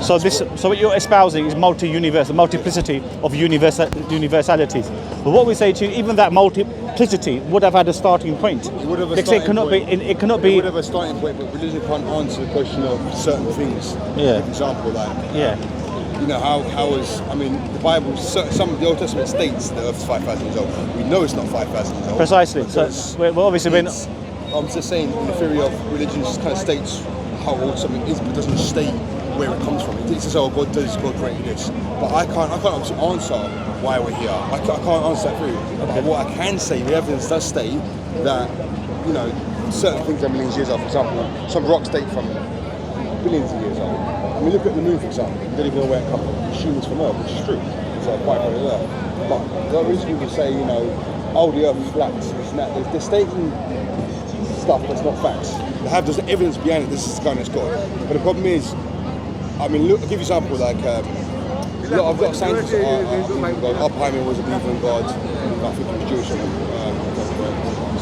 So what you're espousing is multi-universe, a multiplicity of universalities. But what we say to you, even that multiplicity would have had a starting point. It would have a Because starting point. It cannot be. It would have a starting point, but religion can't answer the question of certain things. Yeah. For example, like Yeah. you know how is I mean the Bible, some of the Old Testament states the Earth's 5,000 years old. We know it's not 5,000 years old. Precisely. So we're obviously we're not. I'm just saying, in the theory of religion, just kind of states how old something is, but doesn't state where it comes from. It says, "Oh, God does, God created this," but I can't obviously answer why we're here. I can't answer that through. But what I can say, the evidence does state that you know certain things are millions of years old. For example, some rocks date from billions of years old. I mean, look at the moon, for example. You don't even know where it comes from. Assume it's from Earth, which is true. It's like quite on Earth. But the other reason people say, you know, oh, the Earth is flat. They're stating stuff that's not facts. They have there's evidence behind it. This is the kind that's God. But the problem is, I mean, look, I'll give you an example. Like, a lot of scientists are believing in God. Oppenheimer was a believer in God. I think he was Jewish.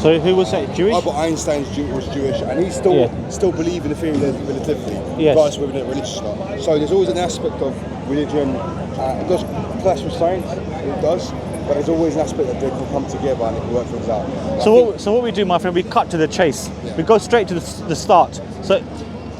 So who was that? Jewish? Albert Einstein was Jewish, and he still believe in the theory of relativity, regardless of whether they're religious or not. So there's always an aspect of religion. It does clash with science. It does. But there's always an aspect that they can come together and they can work things out. So what we do, my friend, we cut to the chase. Yeah. We go straight to the start. So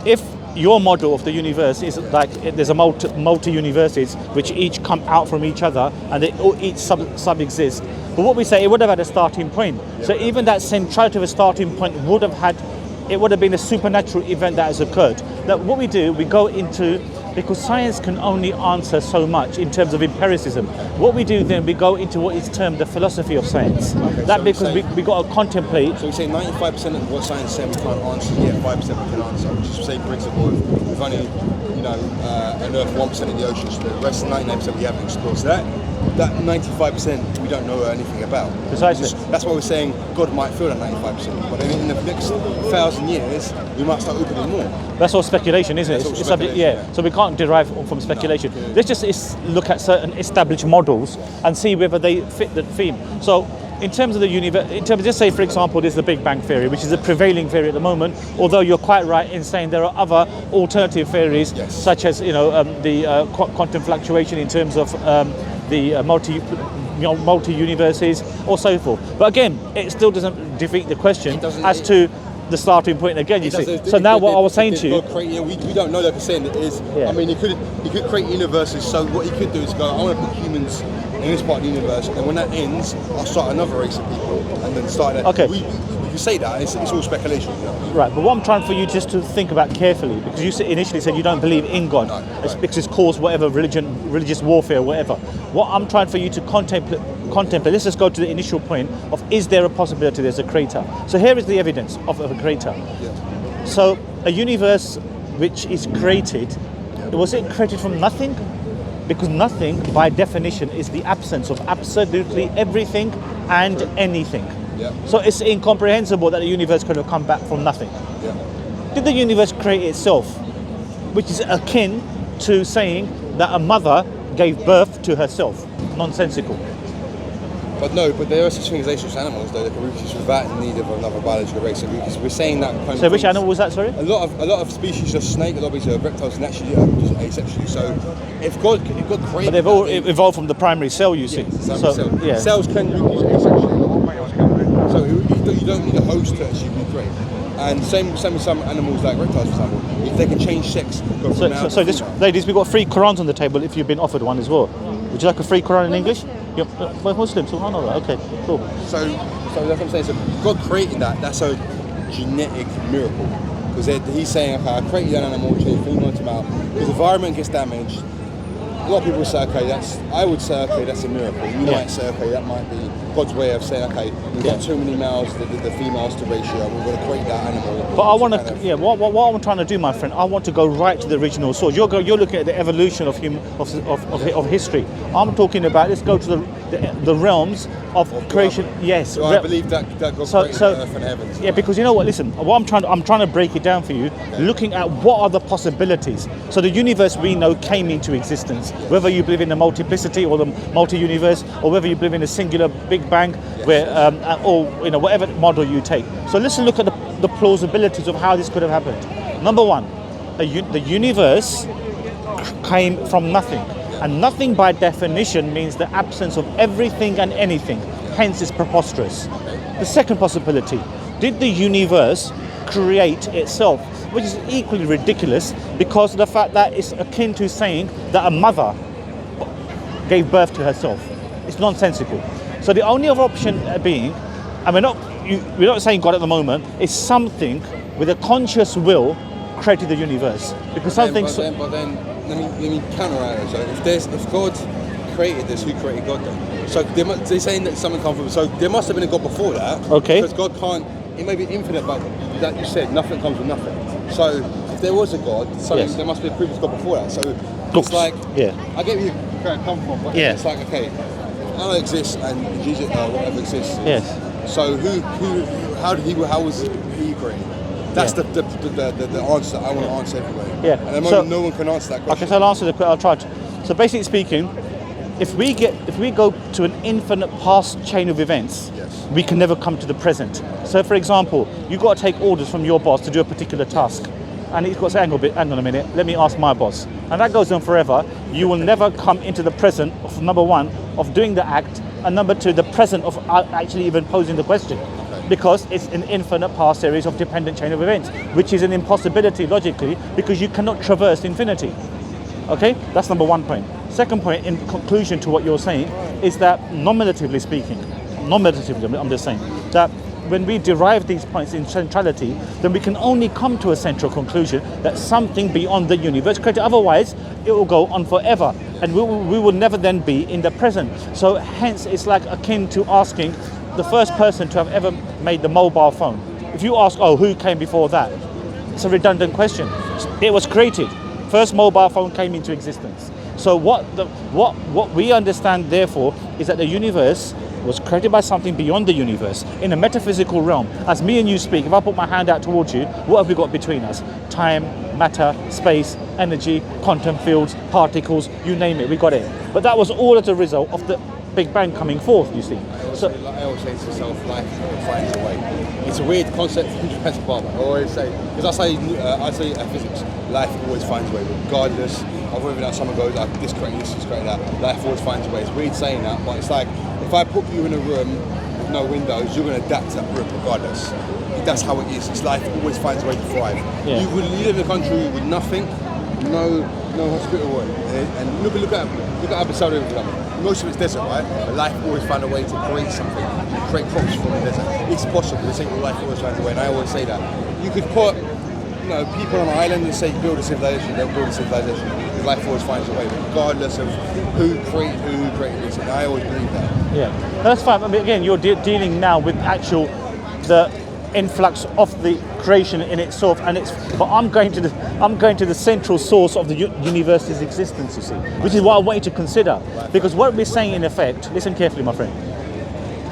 if your model of the universe is like there's a multi-universes which each come out from each other and they all each sub-exist. But what we say, it would have had a starting point. Yeah. So even that centrality of a starting point would have been a supernatural event that has occurred. That what we do, we go into, because science can only answer so much in terms of empiricism. What we do then, we go into what is termed the philosophy of science. Okay, that so because we got to contemplate. So we say 95% of what science says we can't answer, yet 5% we can answer, which is the same principle. We've only, unearthed 1% of the oceans, but the rest 99% we haven't explored. So that 95% we don't know anything about. Precisely. That's why we're saying God might fill that 95%, but then in the next 1,000 years we might start opening more. That's all speculation, isn't it? It's speculation, yeah. So we can't derive from speculation. No. Let's just look at certain established models and see whether they fit the theme. So in terms of the universe, just say for example, there's the Big Bang theory, which is the prevailing theory at the moment. Although you're quite right in saying there are other alternative theories, such as the quantum fluctuation in terms of the multi-universes or so forth. But again, it still doesn't defeat the question as to the starting point again, you see. So now what I was saying to you... we don't know, like I'm saying, it is... Yeah. I mean, he could create universes, so what he could do is go, I want to put humans in this part of the universe, and when that ends, I'll start another race of people, and then start that. Okay. We can say that, it's all speculation. You know? Right, but what I'm trying for you just to think about carefully, because you initially said you don't believe in God, because it's caused whatever religious warfare or whatever. What I'm trying for you to contemplate, let's just go to the initial point of, is there a possibility there's a creator? So here is the evidence of a creator. Yeah. So a universe which is created, was it created from nothing? Because nothing, by definition, is the absence of absolutely everything and anything. Yeah. So it's incomprehensible that the universe could have come back from nothing. Yeah. Did the universe create itself? Which is akin to saying that a mother gave birth to herself. Nonsensical. But there are such things as acellular animals, though, that can reproduce without the need of another biological race. So we're saying that kind of. So which animal was that? Sorry. A lot of species of snake, a lot of reptiles naturally just asexually. So if God created, but they've all evolved from the primary cell, you see. Cells can reproduce asexually. So you don't need a host to actually recreate. And same with some animals like reptiles, for example. If they can change sex, go from male to female. Ladies, we've got free Qurans on the table if you've been offered one as well. Would you like a free Quran in English? We're Muslim, subhanAllah. Okay, cool. So that's what I'm saying. So God creating that's a genetic miracle. Because he's saying, okay, I created an animal, changed female to male. Because the environment gets damaged. A lot of people say, okay, I would say, okay, that's a miracle. You might say, okay, that might be God's way of saying, okay, we've got too many males, the females to ratio, and we've got to create that animal. But I want to, what I'm trying to do, my friend, I want to go right to the original source. You're looking at the evolution of history. I'm talking about, let's go to the realms of creation. Yes. So I believe that God created earth and heavens. Yeah, because you know what? Listen, I'm trying to break it down for you. Okay. Looking at what are the possibilities. So the universe we know came into existence. Yes. Whether you believe in the multiplicity or the multi-universe, or whether you believe in a singular Big Bang, where or whatever model you take. So let's look at the plausibilities of how this could have happened. Number one, the universe came from nothing. And nothing by definition means the absence of everything and anything. Hence it's preposterous. The second possibility, did the universe create itself? Which is equally ridiculous because of the fact that it's akin to saying that a mother gave birth to herself. It's nonsensical. So the only other option being, and we're not saying God at the moment, is something with a conscious will created the universe. Because something. But then let me counter it. So if God created this, who created God then? So they're saying that something comes from. So there must have been a God before that. Okay. Because God can't. It may be infinite, but that you said nothing comes from nothing. So if there was a God, there must be a previous God before that. So it's like, I get where you're come from, but it's like, okay, Allah exists and Jesus or whatever exists. Yes. So how was he created? That's the answer that I want to answer everywhere. Yeah. And at the moment, no one can answer that question. Okay, so I'll answer the question. I'll try to. So basically speaking, if we go to an infinite past chain of events, we can never come to the present. So for example, you've got to take orders from your boss to do a particular task. And he's got to say, hang on a minute, let me ask my boss. And that goes on forever. You will never come into the present of, number one, of doing the act, and number two, the present of actually even posing the question. Because it's an infinite past series of dependent chain of events, which is an impossibility logically, because you cannot traverse infinity. Okay, that's number one point. Second point, in conclusion to what you're saying, is that nominatively speaking, I'm just saying, that when we derive these points in centrality, then we can only come to a central conclusion that something beyond the universe created. Otherwise, it will go on forever, and we will never then be in the present. So hence, it's like akin to asking the first person to have ever made the mobile phone. If you ask, who came before that? It's a redundant question. It was created. First mobile phone came into existence. So what we understand, therefore, is that the universe was created by something beyond the universe in a metaphysical realm. As me and you speak, if I put my hand out towards you, what have we got between us? Time, matter, space, energy, quantum fields, particles, you name it, we got it. But that was all as a result of the Big Bang coming forth, you see. I always say to myself, life finds a way. It's a weird concept from Jurassic Park. I always say, because I say physics, life always finds a way, regardless of whether that someone goes, this created this, this created that. Life always finds a way. It's weird saying that, but it's like, if I put you in a room with no windows, you're going to adapt to that room regardless. That's how it is. It's life always finds a way to thrive. Yeah. You live in a country with nothing, no hospital, and look at Abyssinia. Most of it's desert, right? But life always finds a way to create something, create crops from the desert. It's possible. This ain't life always finds a way, and I always say that. You could put, people on an island and say build a civilization. They'll build a civilization. Because life always finds a way, regardless of who created this. And I always believe that. Yeah, that's fine. I mean, again, you're dealing now with the influx of the creation in itself, but I'm going to the central source of the universe's existence, you see, which is what I want you to consider, because what we're saying in effect, listen carefully, my friend,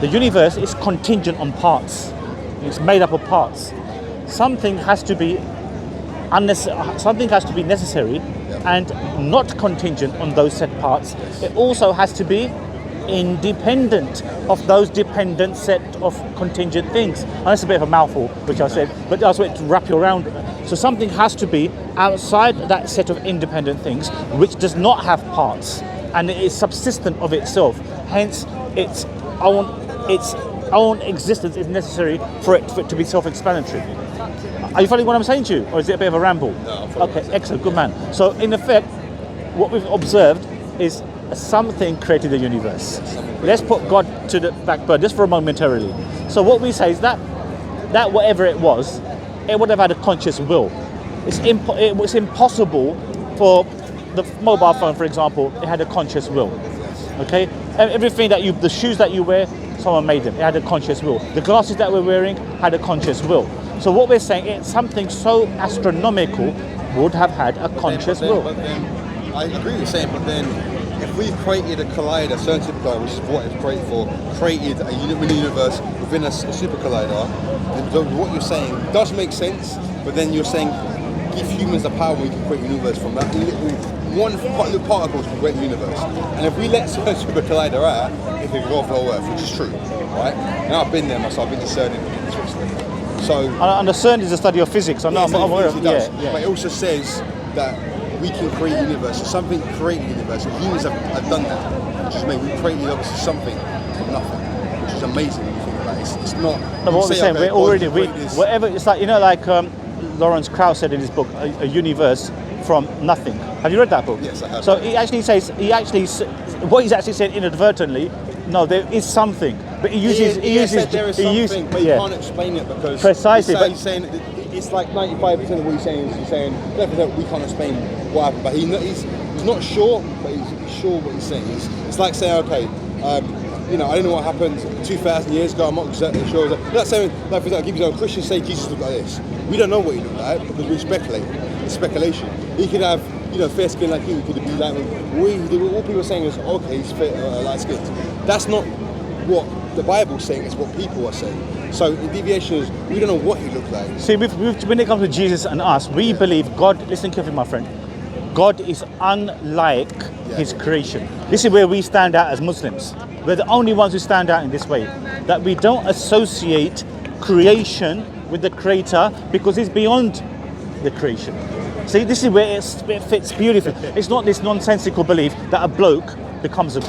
the universe is contingent on parts. It's made up of parts. Something has to be necessary and not contingent on those set parts. It also has to be independent of those dependent set of contingent things. And that's a bit of a mouthful, which I said, but that's what to wrap you around. So something has to be outside that set of independent things, which does not have parts, and it is subsistent of itself. Hence, its own existence is necessary for it to be self-explanatory. Are you following what I'm saying to you, or is it a bit of a ramble? No, I'm okay, excellent, good man. So in effect, what we've observed is something created the universe. Let's put God to the back burner just for a momentarily. So what we say is that whatever it was, it would have had a conscious will. It was impossible for the mobile phone, for example, it had a conscious will. Okay, everything the shoes that you wear, someone made them. It had a conscious will. The glasses that we're wearing had a conscious will. So what we're saying, it's something so astronomical would have had a conscious will. But then, I agree with you saying, but then if we created a collider, a certain super collider, which is what it's created for, created a universe within a super collider, then what you're saying does make sense, but then you're saying give humans the power we can create a universe from that little particles can create a universe. And if we let certain super collider out, it can go off the whole Earth, which is true, right? And I've been there myself, I've been to CERN in Switzerland. So, and the CERN is a study of physics. I know, I'm aware of it does. Yeah. But it also says that we can create a universe. Something created a universe. And humans have done that. Which is made. We created obviously something from nothing, which is amazing when you think about it. It's not. No, what we're saying, okay, whatever. It's like, you know, like Lawrence Krauss said in his book, a universe from nothing. Have you read that book? Yes, I have. So he actually says, what he's actually said inadvertently, no, there is something, but he uses, there is something, but you can't explain it because precisely. But he's saying it's like 95% of what he's saying is he's saying we can't explain what happened, but he's not sure, but he's sure what he's saying. It's like saying, okay, you know, I don't know what happened 2,000 years ago. I'm not exactly sure. That's saying, like for example, I'll give you an example. Christians say Jesus looked like this. We don't know what he looked like because we speculate. It's speculation. He could have, you know, fair skin like you. He could be like all people are saying is, okay, he's light skinned. That's not what the Bible's saying. It's what people are saying. So the deviation is we don't know what he looked like. See, when it comes to Jesus and us, we believe God. Listen carefully, my friend. God is unlike his creation. This is where we stand out as Muslims. We're the only ones who stand out in this way. That we don't associate creation with the Creator because he's beyond the creation. See, this is where it fits beautifully. It's not this nonsensical belief that a bloke becomes a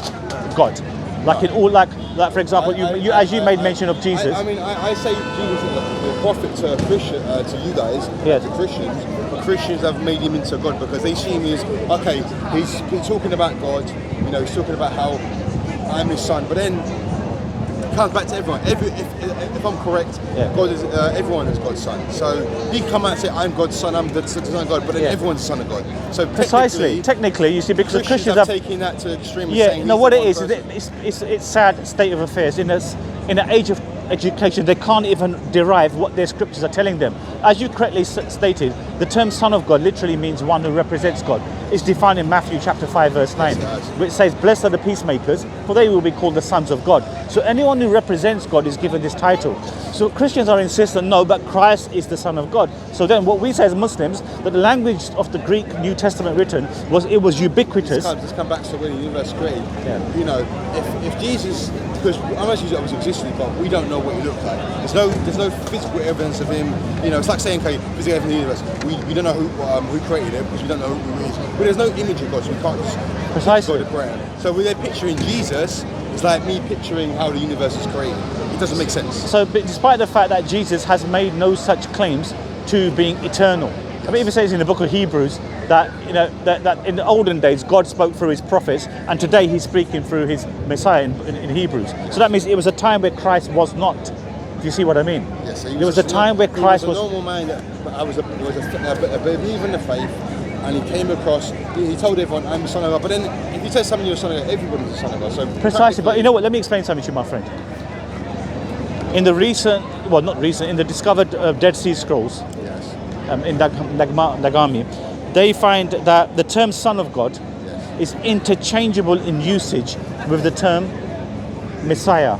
God. Like in all, like for example, as you made mention of Jesus. I say Jesus is the prophet to Christian, to you guys, to Christians. But Christians have made him into God because they see him as okay. He's talking about God. You know, he's talking about how I'm his son. But then it comes back to everyone. If I'm correct, God is everyone is God's son. So he come out and say I'm God's son. I'm the son of God. But then everyone's the son of God. So technically, you see, because the Christians have taken that to extreme. Yeah, no, what it is it's sad state of affairs in an age of education. They can't even derive what their scriptures are telling them. As you correctly stated, the term Son of God literally means one who represents God. It's defined in Matthew chapter 5 verse 9, which says, "Blessed are the peacemakers, for they will be called the sons of God." So anyone who represents God is given this title. So Christians are insistent, no, but Christ is the Son of God. So then what we say as Muslims, that the language of the Greek New Testament written was ubiquitous. Let's come back to when the universe created. You know, if Jesus, because unless Jesus obviously existed, but we don't know what he looked like. There's no physical evidence of him. You know, it's like saying, okay, physical evidence of the universe. We don't know who created it because we don't know who he is. But there's no image of God, so we can't just precisely go to prayer. So when they're picturing Jesus, it's like me picturing how the universe is created. It doesn't make sense. So, but despite the fact that Jesus has made no such claims to being eternal, I mean, even says in the book of Hebrews that that in the olden days God spoke through his prophets, and today he's speaking through his Messiah in Hebrews. So that means it was a time where Christ was not. Do you see what I mean? Yes. So there was a time where Christ was a normal man that was a believer in the faith, and he came across. He told everyone, "I'm the son of God." But then, if you tell someone you're the son of God, everybody's the son of God. So precisely. But you know what? Let me explain something to you, my friend. In the in the discovered Dead Sea Scrolls, in Dagami, they find that the term Son of God is interchangeable in usage with the term Messiah,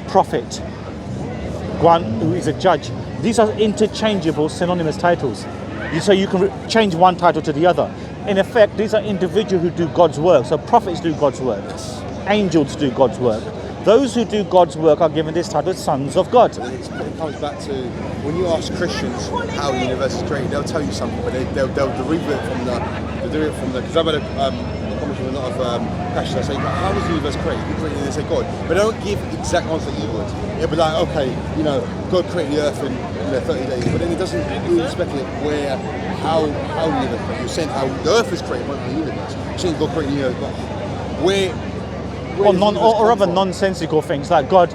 Prophet, one who is a judge. These are interchangeable synonymous titles. So you can change one title to the other. In effect, these are individuals who do God's work. So prophets do God's work. Angels do God's work. Those who do God's work are given this title, sons of God. It comes back to when you ask Christians how the universe is created, they'll tell you something, but they'll derive it from the. Because I've had a conversation with a lot of pastors. I say, how was the universe created? They say God, but they don't give exact answer that you would. It'll be like, okay, God created the earth in 30 days, but then it doesn't really speculate how the universe created. You're saying how the earth is created, not the universe. You're saying God created the earth, but where or other nonsensical things like God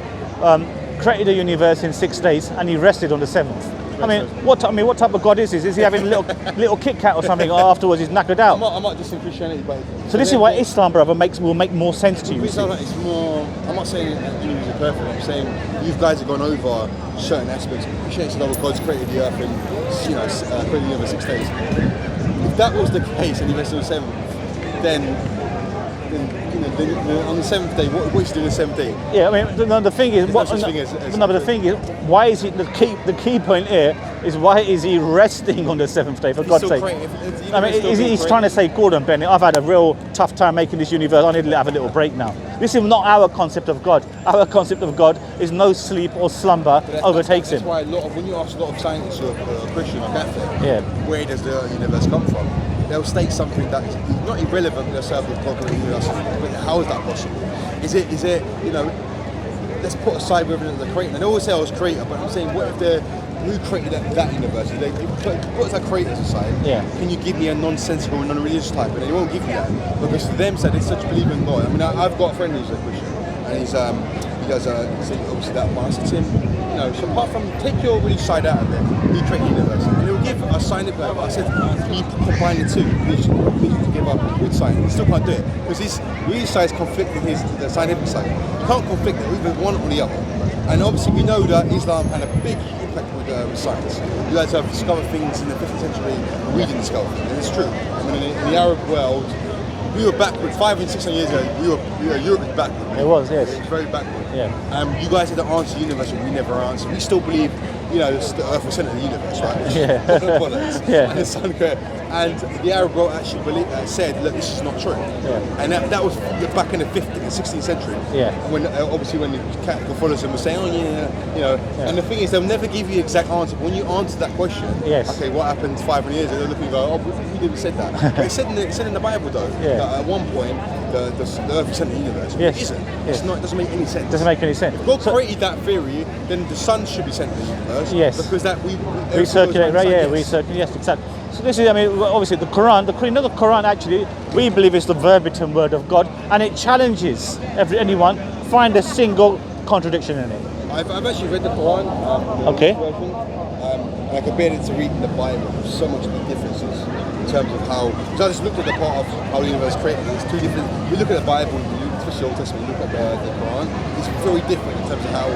created the universe in 6 days and he rested on the 7th. I mean, what type of God is this? Is he having a little Kit Kat or something? Or afterwards he's knackered out. I'm not just in Christianity, but so this is why Islam, brother, will make more sense to you. It's more. I'm not saying universe is perfect. I'm saying you guys have gone over certain aspects. Christianity said, God's created the earth in created the universe 6 days. If that was the case and he rested on the 7th, then on the 7th day, what is he doing on the 7th day? Yeah, I mean, the thing is, but the thing is, why is he the key point here is why is he resting on the 7th day? For God's sake, I mean, he's trying to say, Gordon Bennett, I've had a real tough time making this universe. I need to have a little break now. This is not our concept of God. Our concept of God is no sleep or slumber overtakes him. That's why when you ask a lot of scientists or Christian or Catholic, where does the universe come from? they'll state something that is not irrelevant, they'll say, "Well, God created the universe." But how is that possible? Is it, you know, let's put aside whether they're the creator. And they always say I was creator, but I'm saying, what if they're, who created that universe? They put that creators aside. Yeah. Can you give me a nonsensical, non-religious type? And they won't give you that because to them, they such believe in God. I mean, I've got a friend who's a Christian, and he does obviously that one. I said to him, you know, so apart from take your religious side out of it, he created the universe, and he'll give a scientific. I said, he combine the two, religion together with science. He still can't do it because his religious side conflict with the scientific side. You can't conflict it, either one or the other. And obviously, we know that Islam had a big impact with science. You guys have discovered things in the 15th century we didn't discover, and it's true. I mean, in the Arab world, we were backward. 500 and 600 years ago, Europe was backward. It was, yes. It was very backward. Yeah. You guys had to answer the universe, and we never answered. We still believe, you know, the Earth was centre of the universe, right? Yeah. Yeah. And the sun created. And the Arab world actually said, look, this is not true. Yeah. And that was back in the 15th and 16th century. Yeah. When obviously when the Catholic followers were saying, oh yeah, you know. Yeah. And the thing is, they'll never give you exact answer. When you answer that question, yes. Okay, what happened 500 years ago? They're looking and go, oh, who did we said that? But it's said in the Bible though. Yeah. That at one point the Earth was centre of the universe. Yes. It isn't. Yes. It's not. It doesn't make any sense. Doesn't make any sense. If God created that theory, then the sun should be centre of the universe. Yes. Because that we recirculate, right? Yeah, recirculate. Yes, exactly. So this is, I mean, obviously the Quran. The Quran actually, we believe is the verbatim word of God, and it challenges anyone find a single contradiction in it. I've actually read the Quran. Okay. Version, and I compared it to reading the Bible. There's so much big differences in terms of how. So I just looked at the part of how the universe created. It's two different. You look at the Bible, especially the Old Testament. You look at the Quran. It's very different in terms of how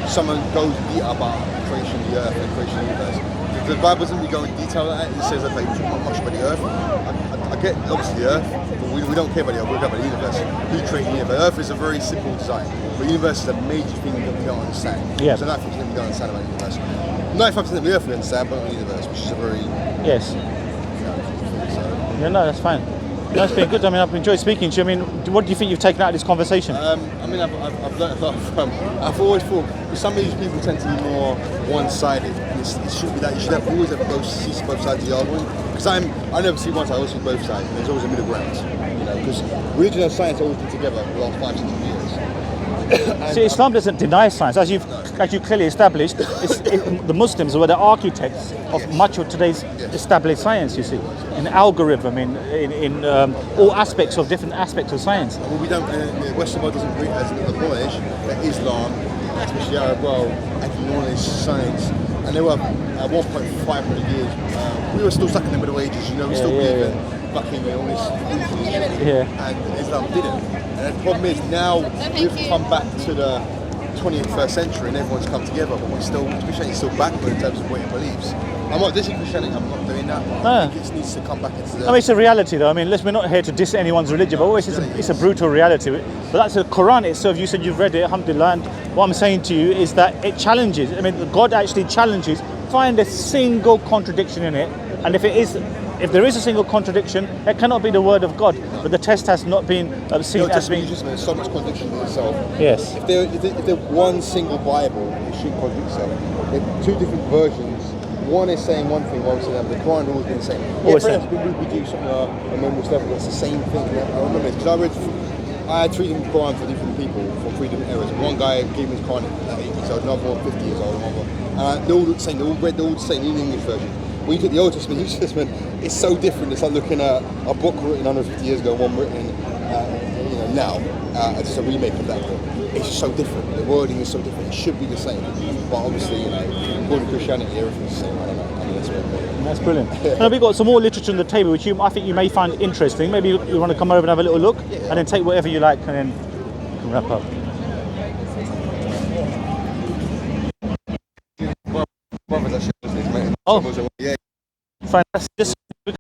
someone goes deep about creation of the earth and creation of the universe. The Bible doesn't really go in detail like that. It says that they talk not much about the earth. I get obviously the earth, but we don't care about the earth. We care about the universe. Who created the universe? The earth is a very simple design, but the universe is a major thing that we don't understand. Yeah. So 95% we don't understand about the universe. 95% of the earth we understand, but not the universe, which is a very yes. Yeah, no, that's fine. That's been good. I mean, I've enjoyed speaking to you. I mean, what do you think you've taken out of this conversation? I mean, I've learned a lot from. I've always thought some of these people tend to be more one-sided. And it should be that you should always have both sides of the argument. Because I never see one side. I always see both sides. And there's always a middle ground. You know, because religion and science have always been together for the last 500 years. See, Islam doesn't deny science, as you clearly established. The Muslims were the architects of much of today's established science. You see, in algorithm, in all aspects of different aspects of science. Well, we don't. The Western world doesn't acknowledge that Islam, especially the Arab world, acknowledge science. And they were at 1.500 years. We were still stuck in the Middle Ages. You know, we still believe in fucking all this. And Islam didn't. And the problem is now we've come back to the 21st century and everyone's come together, but Christianity is still backward in terms of what it believes. I'm not dissing Christianity, I'm not doing that. I think it needs to come back into the... I mean, it's a reality though. I mean, we're not here to diss anyone's religion, but always it's a brutal reality. But that's the Quran itself. You said you've read it, alhamdulillah, and what I'm saying to you is that it challenges. I mean, God actually challenges. Find a single contradiction in it, and if there is a single contradiction, it cannot be the word of God. But the test has not been seen as being... There's so much contradiction in itself. Yes. If there one single Bible, it shouldn't contradict itself. There are two different versions. One is saying one thing, one is saying another. The Quran has always been the same. Always yeah, we do something on Mustafa, that's the same thing. I remember this because I had 3 different Qurans for different people from 3 different eras. One guy gave me his Quran at 80 years old, another one 50 years old, another. They're all the same. They all read the same in the English version. When you get the Old Testament, New Testament, it's so different. It's like looking at a book written 150 years ago, one written now. It's just a remake of that book. It's just so different. The wording is so different. It should be the same, but obviously, according to Christianity, everything's the same. I don't know. I mean, that's brilliant. Now we've got some more literature on the table, which I think you may find interesting. Maybe you want to come over and have a little look, and then take whatever you like, and then you can wrap up. Oh, fantastic.